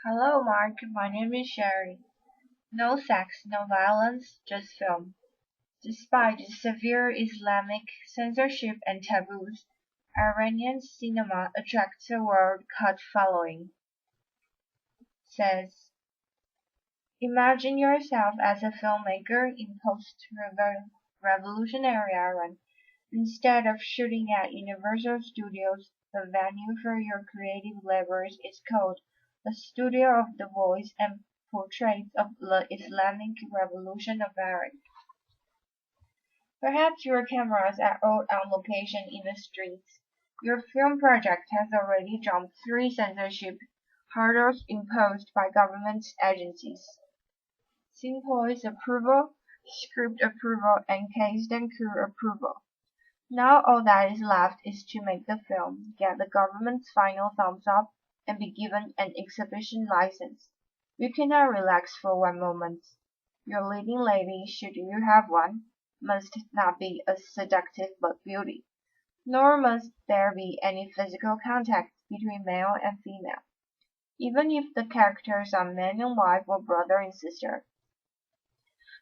Hello, Mark. My name is Sherry. No sex, no violence, just film. Despite severe Islamic censorship and taboos, Iranian cinema attracts a world cult following. Says, imagine yourself as a filmmaker in post-revolutionary Iran. Instead of shooting at Universal Studios, the venue for your creative labors is called the Studio of the Voice and Portraits of the Islamic Revolution of Iran. Perhaps your cameras are all on location in the streets. Your film project has already jumped three censorship hurdles imposed by government agencies: scene police approval, script approval, and cast and crew approval. Now all that is left is to make the film, get the government's final thumbs up, and be given an exhibition license. You cannot relax for one moment. Your leading lady, should you have one, must not be a seductive beauty, nor must there be any physical contact between male and female, even if the characters are man and wife or brother and sister.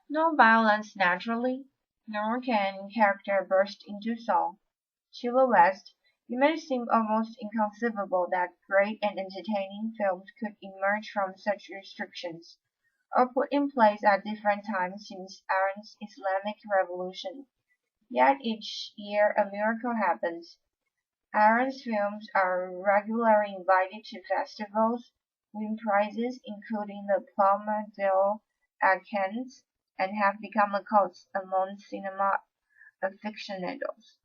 No violence naturally, nor can character burst into song. To the West, it may seem almost inconceivable that great and entertaining films could emerge from such restrictions, or put in place at different times since Iran's Islamic Revolution. Yet each year a miracle happens. Iran's films are regularly invited to festivals, win prizes including the Palme d'Or at Cannes, and have become a cult among cinema aficionados.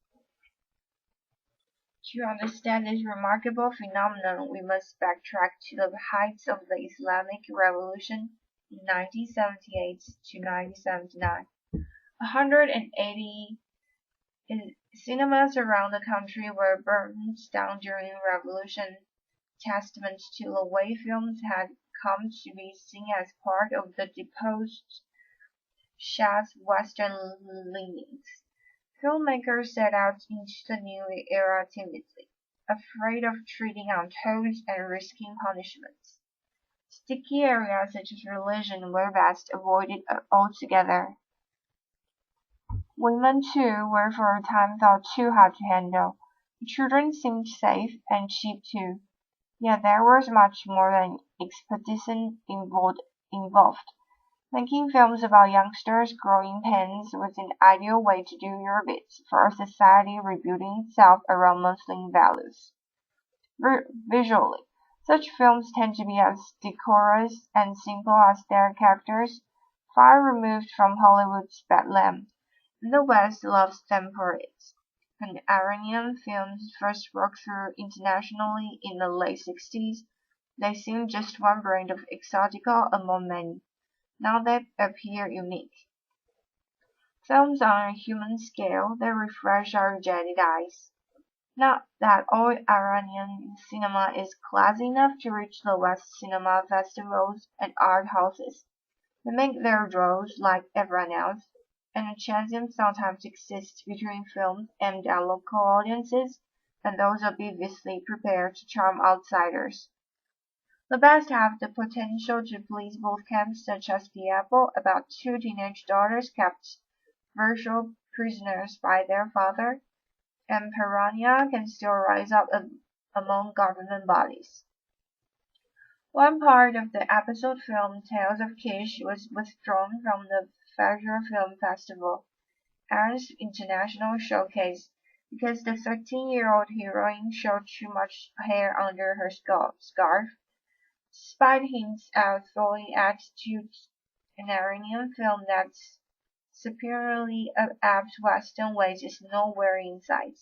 To understand this remarkable phenomenon, we must backtrack to the heights of the Islamic Revolution in 1978 to 1979. 180 cinemas around the country were burned down during the revolution, testament to the way films had come to be seen as part of the deposed Shah's Western leanings. Filmmakers set out into the new era timidly, afraid of treading on toes and risking punishments. Sticky areas such as religion were best avoided altogether. Women, too, were for a time thought too hard to handle. The children seemed safe and cheap too. Yet there was much more than expedition involved. Making films about youngsters growing pains was an ideal way to do your bit for a society rebuilding itself around Muslim values. Visually, such films tend to be as decorous and simple as their characters, far removed from Hollywood's bedlam, and the West loves them for it. When Iranian films first broke through internationally in the late 60s, they seemed just one brand of exotica among many. Now they appear unique. Films on a human scale, they refresh our jaded eyes. Not that all Iranian cinema is classy enough to reach the West cinema festivals and art houses. They make their draws like everyone else, and a chasm sometimes exists between films aimed at local audiences and those obviously prepared to charm outsiders. The best have the potential to please both camps, such as The Apple, about two teenage daughters kept virtual prisoners by their father, and Piranha can still rise up among government bodies. One part of the episode film Tales of Kish was withdrawn from the Fajr Film Festival, Iran's international showcase, because the 13-year-old heroine showed too much hair under her scarf. Despite hints at authority attitudes, an Iranian film that's superiorly apt Western ways is nowhere in sight,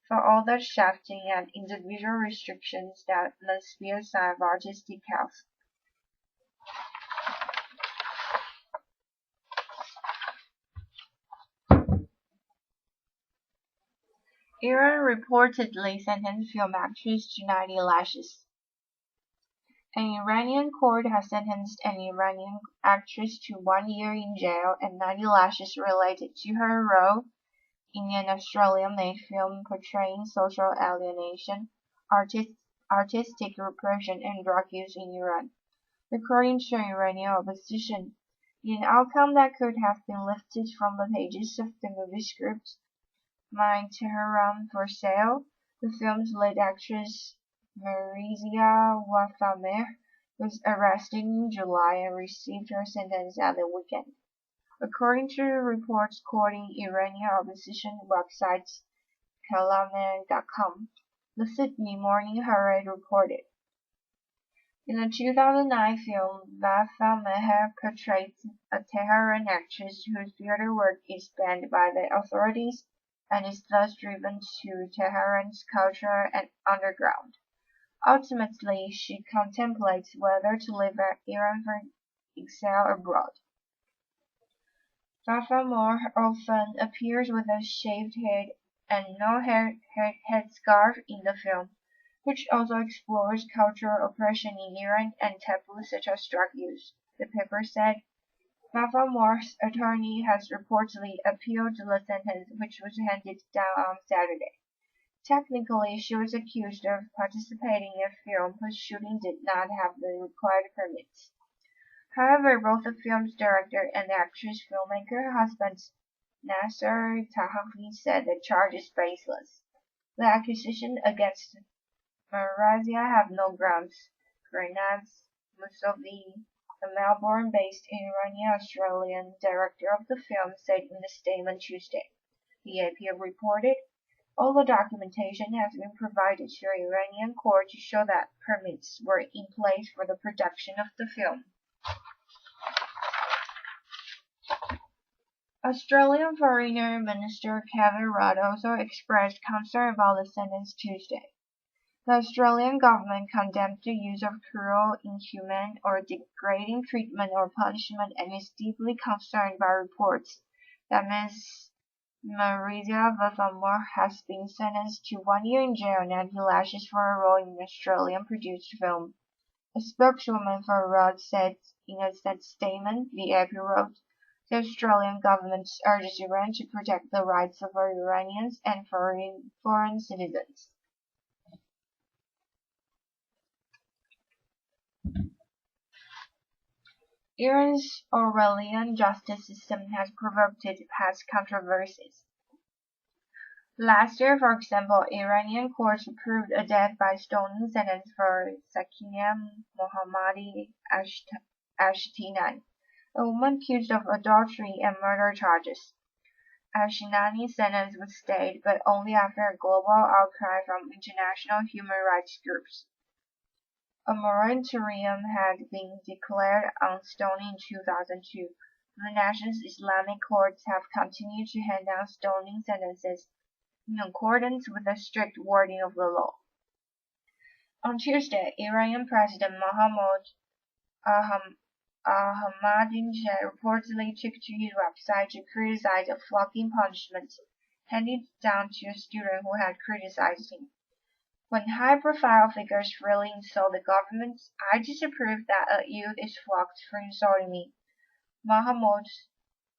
for all the shafting and individual restrictions that must be a sign of artistic health. Iran reportedly sentenced film actress to 90 lashes. An Iranian court has sentenced an Iranian actress to 1 year in jail and 90 lashes related to her role in an Australian-made film portraying social alienation, artistic repression, and drug use in Iran. according to Iranian opposition. In an outcome that could have been lifted from the pages of the movie script, My Tehran for Sale, the film's lead actress Marizia Wafameh was arrested in July and received her sentence at the weekend. According to reports quoting Iranian opposition websites Kalameh.com, the Sydney Morning Herald reported. In the 2009 film, Vafa Meher portrayed a Tehran actress whose theater work is banned by the authorities and is thus driven to Tehran's culture and underground. Ultimately, she contemplates whether to leave Iran for exile abroad. Vafa more often appears with a shaved head and no headscarf in the film, which also explores cultural oppression in Iran and taboos such as drug use, the paper said. Vafa Moore's attorney has reportedly appealed the sentence, which was handed down on Saturday. Technically, she was accused of participating in a film whose shooting did not have the required permits. However, both the film's director and the actress filmmaker husband Nasser Tahafi said the charge is baseless. The accusation against Marazia have no grounds. Grenaz Musavi, a Melbourne-based Iranian-Australian director of the film, said in a statement Tuesday. The AP reported, all the documentation has been provided to the Iranian court to show that permits were in place for the production of the film. Australian Foreign Minister Kevin Rudd also expressed concern about the sentence Tuesday. The Australian government condemned the use of cruel, inhumane, or degrading treatment or punishment and is deeply concerned by reports that Ms. Marizia Vathamor has been sentenced to 1 year in jail and 90 lashes for a role in an Australian-produced film. A spokeswoman for Rudd said in a statement, the AP wrote, the Australian government urges Iran to protect the rights of Iranians and foreign citizens. Iran's Orwellian justice system has provoked past controversies. Last year, for example, Iranian courts approved a death by stoning sentence for Sakineh Mohammadi Ashtinani, a woman accused of adultery and murder charges. Ashtinani's sentence was stayed, but only after a global outcry from international human rights groups. A moratorium had been declared on stoning in 2002. The nation's Islamic courts have continued to hand down stoning sentences in accordance with the strict wording of the law. On Tuesday, Iranian President Mohammad Ahmadinejad reportedly took to his website to criticize a flogging punishment handed down to a student who had criticized him. When high-profile figures freely insult the government, I disapprove that a youth is flogged for insulting me, Mohammad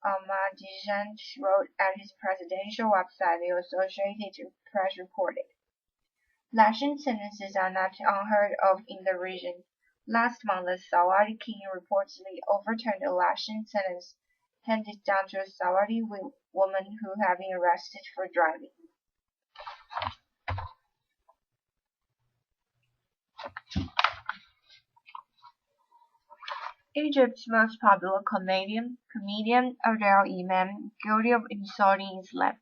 Ahmadinejad wrote at his presidential website, the Associated Press reported. Lashing sentences are not unheard of in the region. Last month, the Saudi king reportedly overturned a lashing sentence handed down to a Saudi woman who had been arrested for driving. Egypt's most popular comedian Adel Imam, guilty of insulting Islam.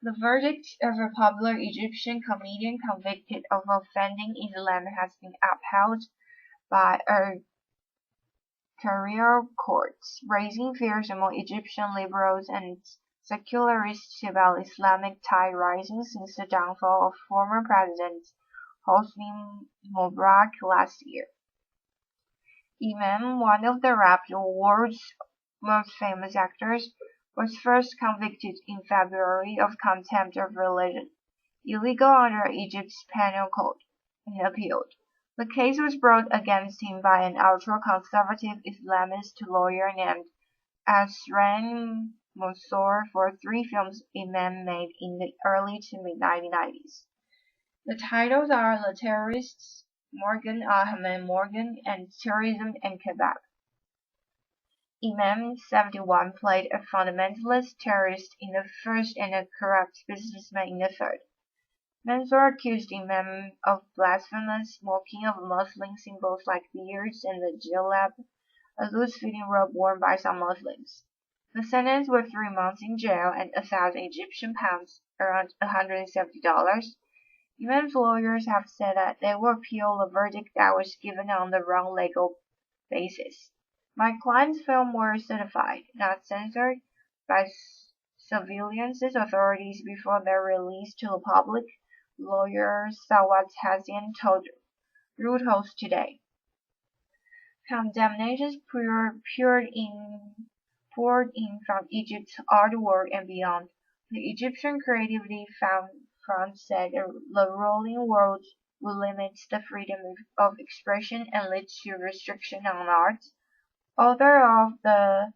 The verdict of a popular Egyptian comedian convicted of offending Islam has been upheld by a career court, raising fears among Egyptian liberals and secularists about Islamic tide rising since the downfall of former President Hosni Mubarak last year. Imam, one of the rap world's most famous actors, was first convicted in February of contempt of religion, illegal under Egypt's penal code, and appealed. The case was brought against him by an ultra-conservative Islamist lawyer named Asran Mansour for 3 films Imam made in the early to mid-1990s. The titles are The Terrorists, Morgan Ahmed Morgan, and Tourism and Kebab. Imam 71 played a fundamentalist terrorist in the first and a corrupt businessman in the third. Mansour accused Imam of blasphemous smoking of Muslim symbols like beards and the jilbab, a loose-fitting robe worn by some Muslims. The sentence was 3 months in jail and 1,000 Egyptian pounds, around $170. Imam's lawyers have said that they will appeal the verdict that was given on the wrong legal basis. My client's film were certified, not censored, by surveillance authorities before their release to the public, lawyer Sawat Hazian told Reuters today. Condemnations poured in from Egypt's art world and beyond. The Egyptian Creativity Front said the ruling world will limit the freedom of expression and lead to restriction on art. Author of the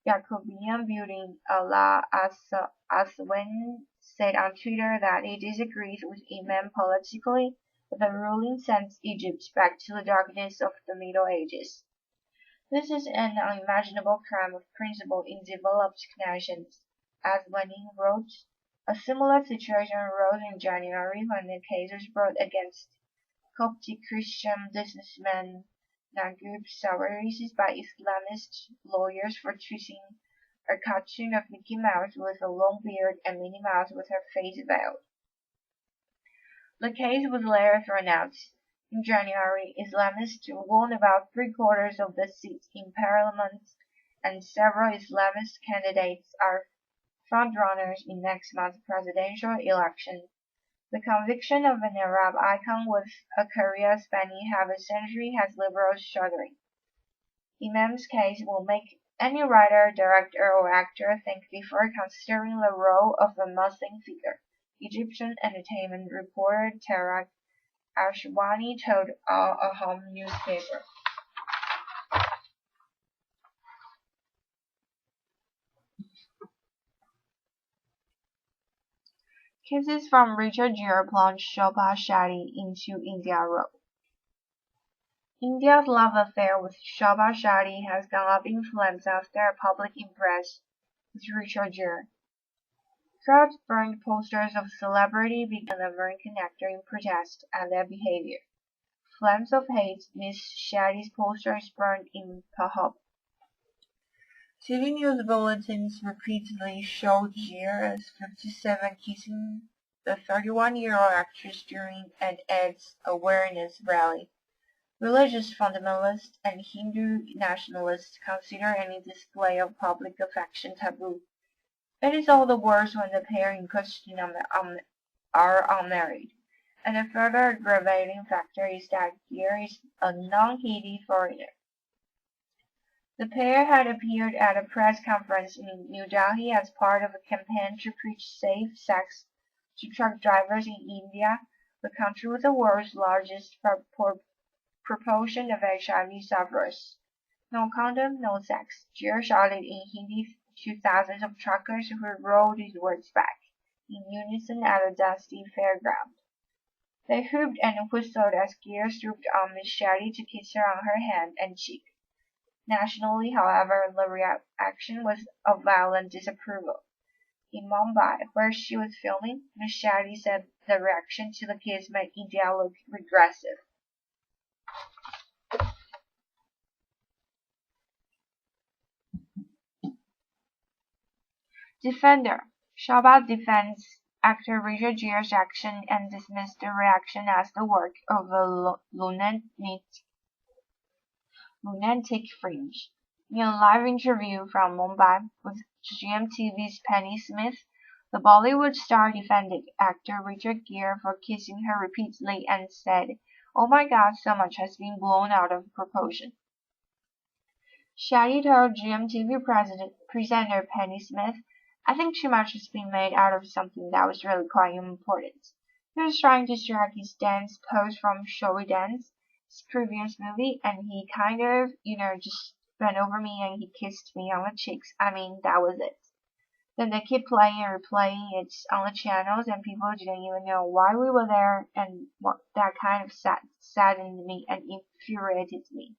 Jacobean building, Ala Aswen, said on Twitter that he disagrees with Imam politically, but the ruling sends Egypt back to the darkness of the Middle Ages. This is an unimaginable crime of principle in developed nations, Aswani wrote. A similar situation arose in January when the case was brought against Coptic Christian businessman Naguib Sawiris by Islamist lawyers for tweeting a cartoon of Mickey Mouse with a long beard and Minnie Mouse with her face veiled. The case was later thrown out. In January, Islamists won about 3/4 of the seats in Parliament, and several Islamist candidates are frontrunners in next month's presidential election. The conviction of an Arab icon with a career spanning half a century has liberals shuddering. Imam's case will make any writer, director, or actor think before considering the role of a Muslim figure, Egyptian entertainment reporter Tarak Ashwani told a home newspaper. Cases from Richard Gere plunged Shobha Shetty into India row. India's love affair with Shobha Shetty has gone up in flames after a public embrace with Richard Gere. Crowds burned posters of celebrity Big and American actor in protest at their behavior. Flames of hate Miss Shetty's posters burned in Punjab. TV news bulletins repeatedly showed Gere as 57 kissing the 31-year-old actress during an AIDS awareness rally. Religious fundamentalists and Hindu nationalists consider any display of public affection taboo. It is all the worse when the pair in question are unmarried. And a further aggravating factor is that Gere is a non-Hindi foreigner. The pair had appeared at a press conference in New Delhi as part of a campaign to preach safe sex to truck drivers in India, the country with the world's largest proportion of HIV sufferers. No condom, no sex. Gere shouted in Hindi to thousands of truckers who rolled his words back in unison at a dusty fairground. They whooped and whistled as Gere stooped on Miss Shetty to kiss her on her hand and cheek. Nationally, however, the reaction was of violent disapproval. In Mumbai, where she was filming, Miss Shetty said the reaction to the kiss made India look regressive. Defender. Shobha defends actor Richard Gere's action and dismissed the reaction as the work of a lunatic fringe. In a live interview from Mumbai with GMTV's Penny Smith, the Bollywood star defended actor Richard Gere for kissing her repeatedly and said, "Oh my God, so much has been blown out of proportion." Shetty told GMTV presenter Penny Smith, "I think too much has been made out of something that was really quite important. He was trying to strike his dance pose from Showy Dance, his previous movie, and he kind of, just bent over me and he kissed me on the cheeks. I mean, that was it." Then they keep playing and replaying it on the channels, and people didn't even know why we were there, and what that kind of saddened me and infuriated me.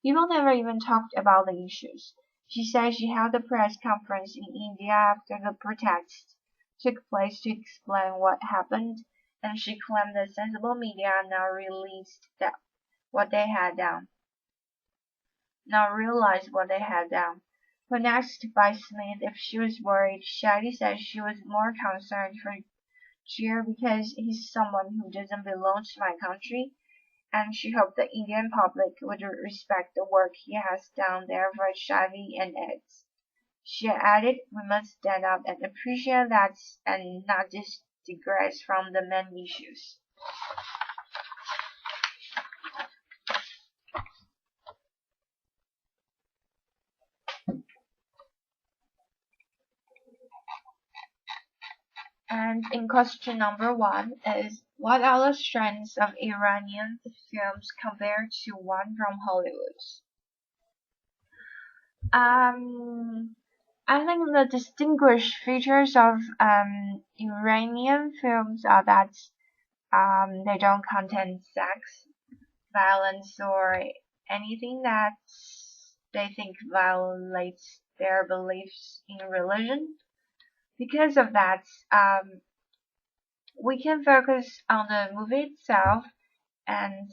People never even talked about the issues. She said she held a press conference in India after the protests took place to explain what happened, and she claimed that sensible media now released what they had done. Now realized what they had done. When asked by Smith if she was worried, Shadi said she was more concerned for Cheer because he's someone who doesn't belong to my country, and she hoped the Indian public would respect the work he has done there for HIV and AIDS. She added, "We must stand up and appreciate that and not just digress from the main issues." And in question number 1 is, what are the strengths of Iranian films compared to one from Hollywood? I think the distinguished features of Iranian films are that they don't contain sex, violence, or anything that they think violates their beliefs in religion. Because of that, we can focus on the movie itself and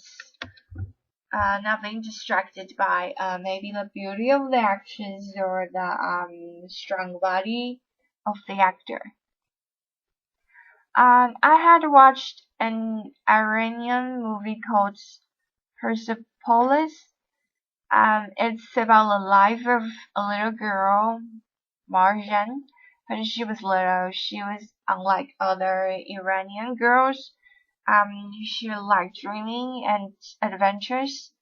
not being distracted by maybe the beauty of the actions or the strong body of the actor. I had watched an Iranian movie called Persepolis. It's about the life of a little girl, Marjan. When she was little, she was unlike other Iranian girls. She liked dreaming and adventures.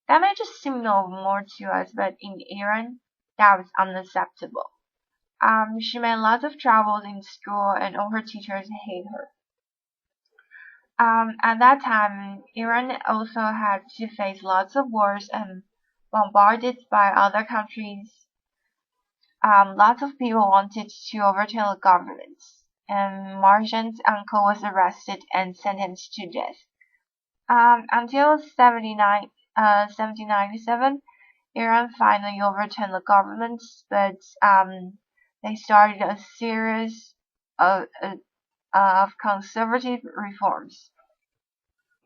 That may just seem normal more to us, but in Iran, that was unacceptable. She made lots of troubles in school, and all her teachers hate her. At that time, Iran also had to face lots of wars and bombarded by other countries. Lots of people wanted to overturn the government, and Marjan's uncle was arrested and sentenced to death. Until 1797, Iran finally overturned the government, but they started a series of conservative reforms.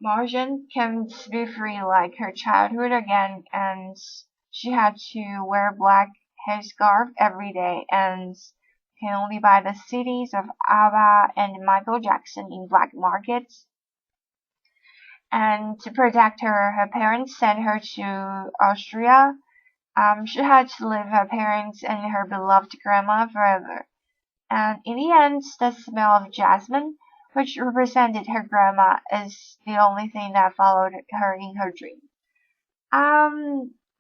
Marjan came to be free like her childhood again, and she had to wear black headscarf every day and can only buy the CDs of ABBA and Michael Jackson in black markets. And to protect her, her parents sent her to Austria. She had to leave her parents and her beloved grandma forever. And in the end, the smell of jasmine, which represented her grandma, is the only thing that followed her in her dream.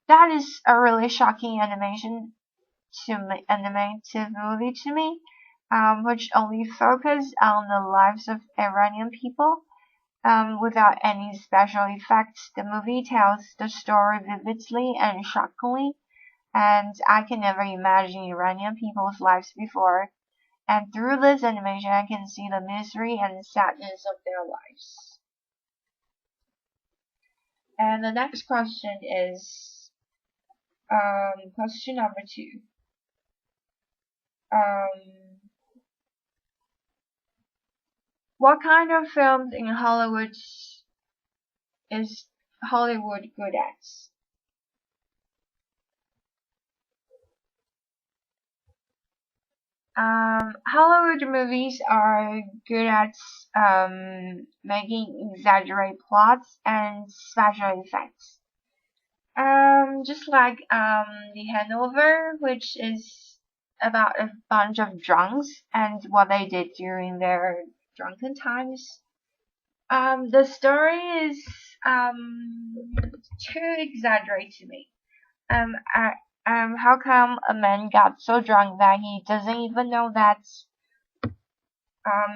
That is a really shocking animated movie to me, which only focused on the lives of Iranian people. Without any special effects, the movie tells the story vividly and shockingly, and I can never imagine Iranian people's lives before. And through this animation, I can see the misery and sadness of their lives. And the next question is question number 2. What kind of films in Hollywood is Hollywood good at? Hollywood movies are good at making exaggerated plots and special effects. Just like The Hangover, which is about a bunch of drunks and what they did during their drunken times. The story is too exaggerated to me. How come a man got so drunk that he doesn't even know that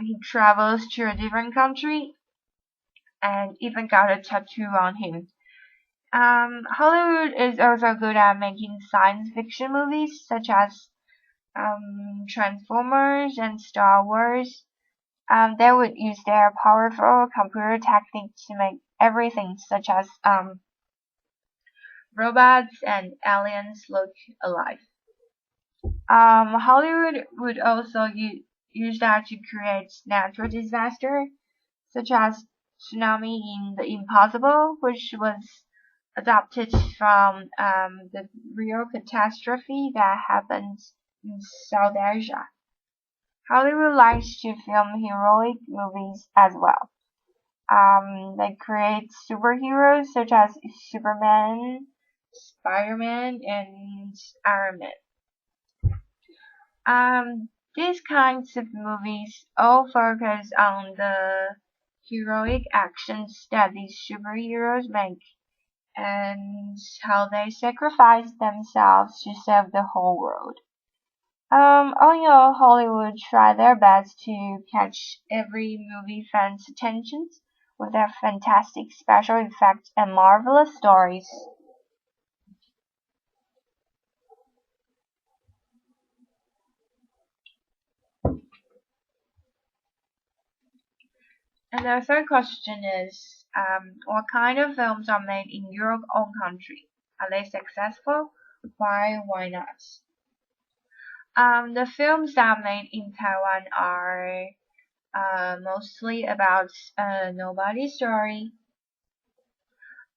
he travels to a different country and even got a tattoo on him? Hollywood is also good at making science fiction movies, such as Transformers and Star Wars. They would use their powerful computer techniques to make everything such as robots and aliens look alive. Hollywood would also use that to create natural disaster, such as tsunami in The Impossible, which was adapted from the real catastrophe that happened in South Asia. Hollywood likes to film heroic movies as well. They create superheroes such as Superman, Spider-Man, and Iron Man. These kinds of movies all focus on the heroic actions that these superheroes make and how they sacrifice themselves to save the whole world. All in all, Hollywood try their best to catch every movie fan's attention with their fantastic special effects and marvelous stories. And the third question is, what kind of films are made in your own country? Are they successful? Why not? The films that are made in Taiwan are mostly about nobody's story.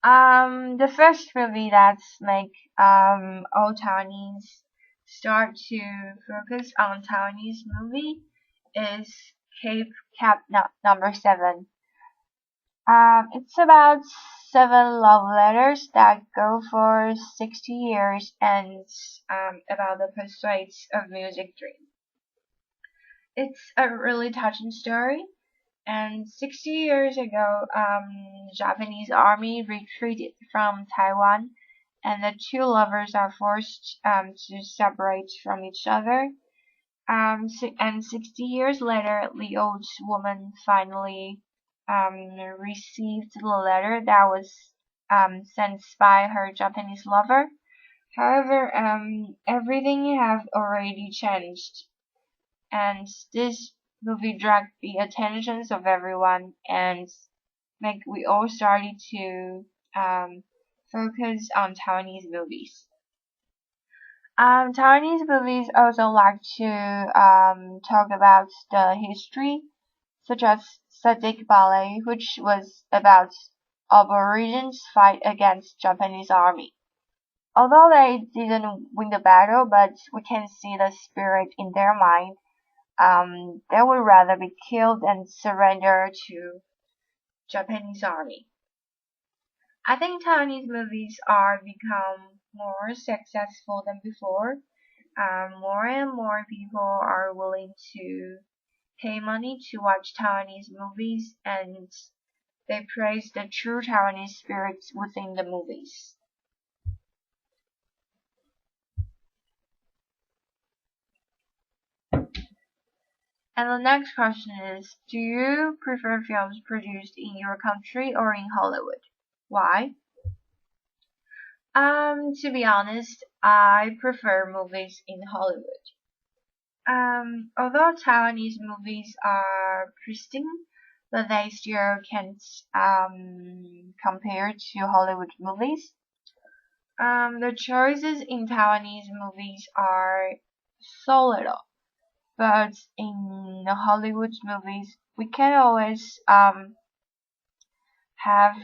The first movie that's make all Taiwanese start to focus on Taiwanese movie is Cape Cap number 7. It's about 7 love letters that go for 60 years and about the pursuits of music dream. It's a really touching story. And 60 years ago, Japanese army retreated from Taiwan, and the two lovers are forced to separate from each other. And 60 years later, the old woman finally received the letter that was sent by her Japanese lover. However, everything have already changed, and this movie dragged the attentions of everyone and make we all started to focus on Taiwanese movies. Taiwanese movies also like to talk about the history, such as Sadik Ballet, which was about Aborigines fight against Japanese army. Although they didn't win the battle, but we can see the spirit in their mind. They would rather be killed than surrender to Japanese army. I think Taiwanese movies are become more successful than before. More and more people are willing to pay money to watch Taiwanese movies, and they praise the true Taiwanese spirits within the movies. And the next question is, do you prefer films produced in your country or in Hollywood? Why? To be honest, I prefer movies in Hollywood. Although Taiwanese movies are pristine, but they still can't compare to Hollywood movies. The choices in Taiwanese movies are so little, but in the Hollywood movies, we can always have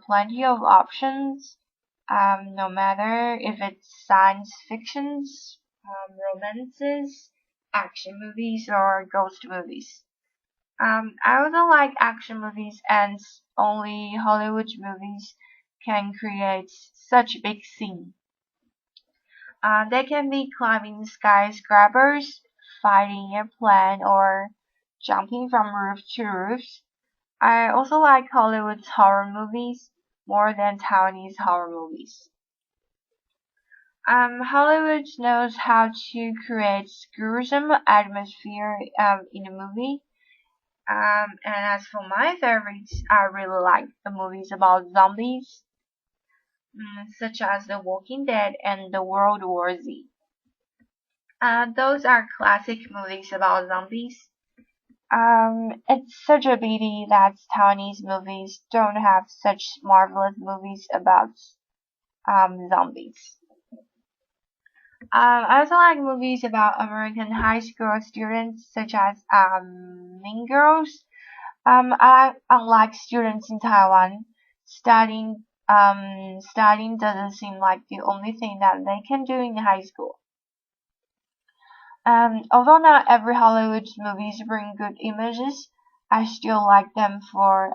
plenty of options, no matter if it's science fictions, romances, action movies, or ghost movies. I also like action movies, and only Hollywood movies can create such big scene. They can be climbing skyscrapers, fighting a plane, or jumping from roof to roof. I also like Hollywood's horror movies more than Taiwanese horror movies. Hollywood knows how to create gruesome atmosphere in a movie. And as for my favorites, I really like the movies about zombies, such as The Walking Dead and The World War Z. Those are classic movies about zombies. It's such a pity that Taiwanese movies don't have such marvelous movies about zombies. I also like movies about American high school students, such as Mean Girls. Unlike students in Taiwan, studying doesn't seem like the only thing that they can do in high school. Although not every Hollywood movies bring good images, I still like them for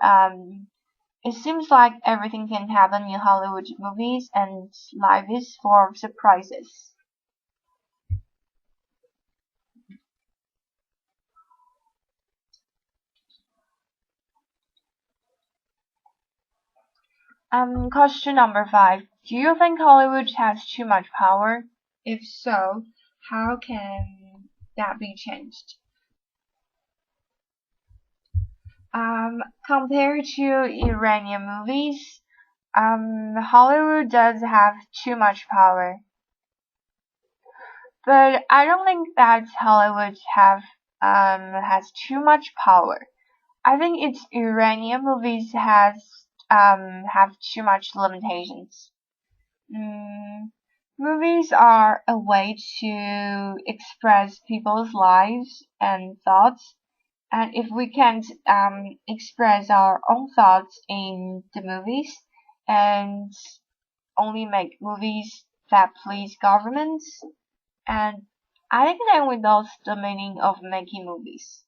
it seems like everything can happen in Hollywood movies and life is full of surprises. Question number 5. Do you think Hollywood has too much power? If so, how can that be changed? Compared to Iranian movies, Hollywood does have too much power. But I don't think that Hollywood has too much power. I think its Iranian movies have too much limitations. Mm, Movies are a way to express people's lives and thoughts, and if we can't express our own thoughts in the movies and only make movies that please governments, and I think that we lost the meaning of making movies.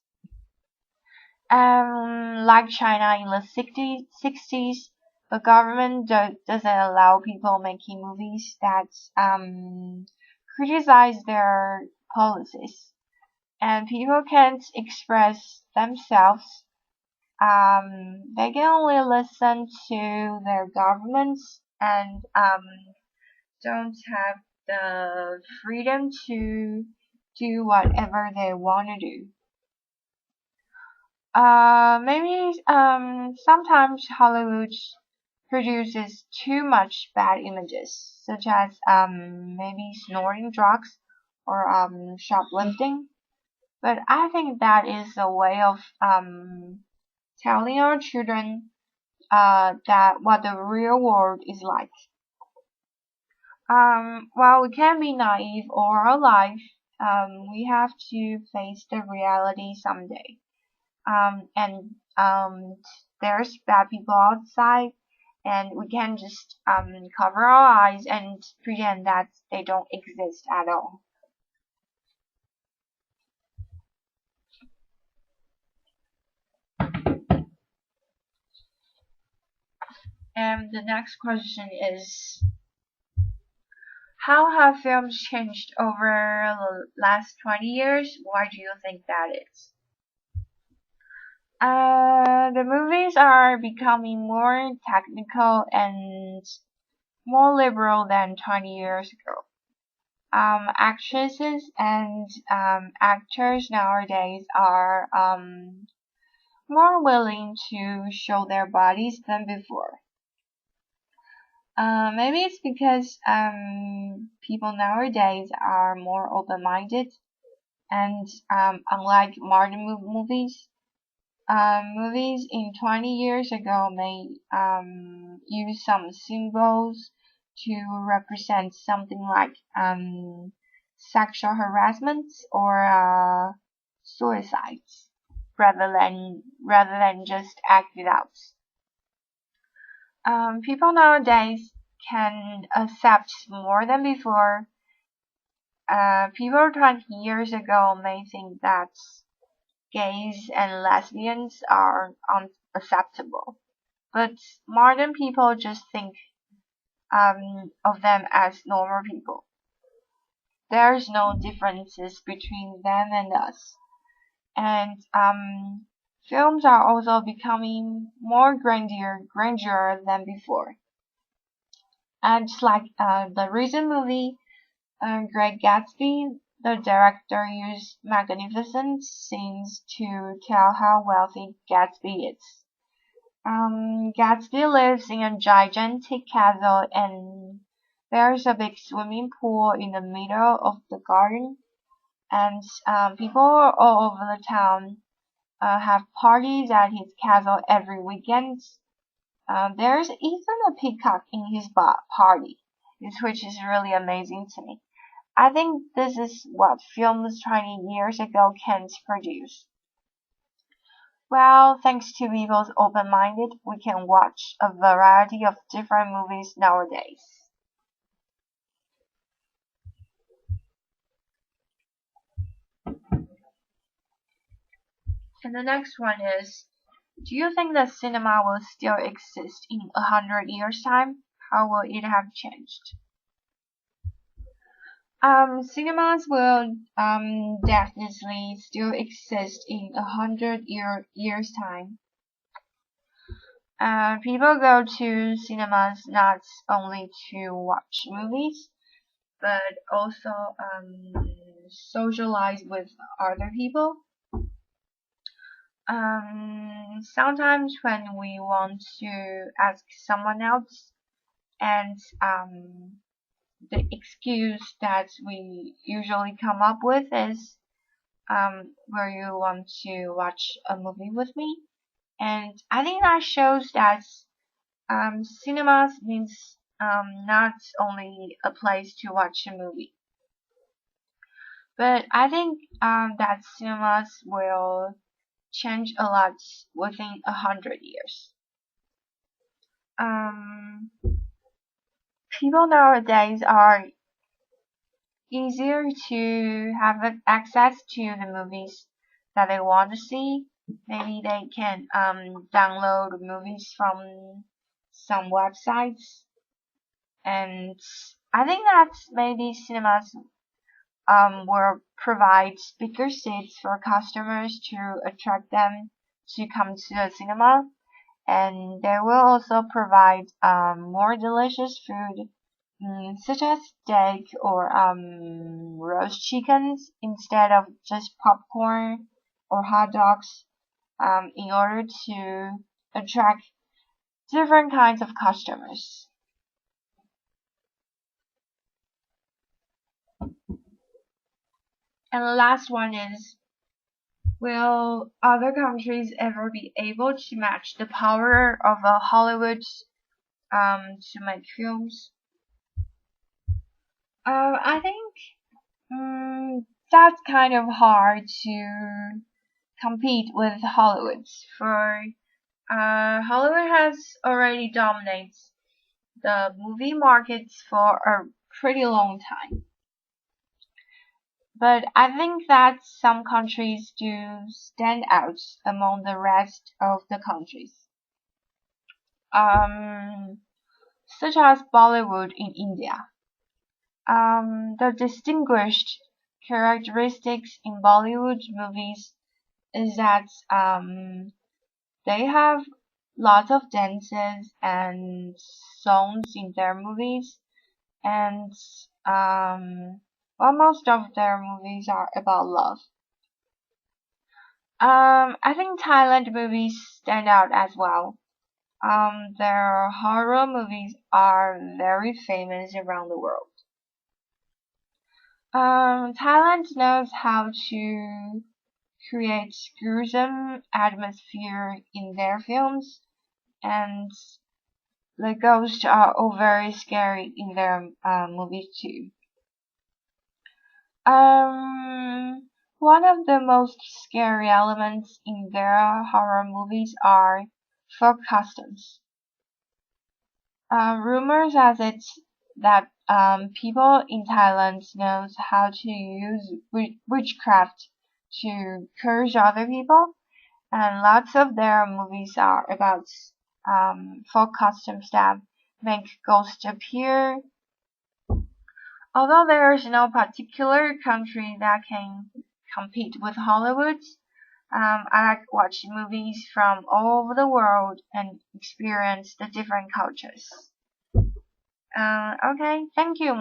Like China in the 60s, the government doesn't allow people making movies that criticize their policies, and people can't express themselves. They can only listen to their governments and don't have the freedom to do whatever they want to do. Maybe sometimes Hollywood produces too much bad images, such as maybe snorting drugs or shoplifting. But I think that is a way of telling our children that what the real world is like. While we can be naive all our life, we have to face the reality someday. And there's bad people outside, and we can just cover our eyes and pretend that they don't exist at all. And the next question is, how have films changed over the last 20 years? Why do you think that is? The movies are becoming more technical and more liberal than 20 years ago. Actresses and actors nowadays are more willing to show their bodies than before. Maybe it's because people nowadays are more open-minded, and unlike modern movies, movies in 20 years ago may use some symbols to represent something like sexual harassment or suicides rather than just act it out. People nowadays can accept more than before. People 20 years ago may think that gays and lesbians are unacceptable, but modern people just think of them as normal people. There's no differences between them and us, and films are also becoming more grandeur than before. And just like the recent movie, Great Gatsby, the director used magnificent scenes to tell how wealthy Gatsby is. Gatsby lives in a gigantic castle and there's a big swimming pool in the middle of the garden. and people all over the town have parties at his castle every weekend. There's even a peacock in his party, which is really amazing to me. I think this is what films 20 years ago can't produce. Well, thanks to people's open-minded, we can watch a variety of different movies nowadays. And the next one is, do you think that cinema will still exist in 100 years' time? How will it have changed? Cinemas will definitely still exist in 100 years time. People go to cinemas not only to watch movies, but also socialize with other people. Sometimes when we want to ask someone else, and the excuse that we usually come up with is, where you want to watch a movie with me. And I think that shows that cinemas means not only a place to watch a movie, but I think that cinemas will change a lot within 100 years. Um, People nowadays are easier to have access to the movies that they want to see. Maybe they can download movies from some websites, and I think that maybe cinemas will provide bigger seats for customers to attract them to come to the cinema, and they will also provide more delicious food, such as steak or roast chickens instead of just popcorn or hot dogs, in order to attract different kinds of customers. And the last one is, will other countries ever be able to match the power of Hollywood to make films? I think that's kind of hard to compete with Hollywood, for Hollywood has already dominated the movie markets for a pretty long time. But I think that some countries do stand out among the rest of the countries, um, such as Bollywood in India. The distinguished characteristics in Bollywood movies is that they have lots of dances and songs in their movies, and well, most of their movies are about love. I think Thailand movies stand out as well. Their horror movies are very famous around the world. Thailand knows how to create gruesome atmosphere in their films, and the ghosts are all very scary in their movies too. One of the most scary elements in their horror movies are folk customs. Rumors has it that people in Thailand knows how to use witchcraft to curse other people, and lots of their movies are about folk customs that make ghosts appear. Although there is no particular country that can compete with Hollywood, I like watching movies from all over the world and experience the different cultures. Okay, thank you.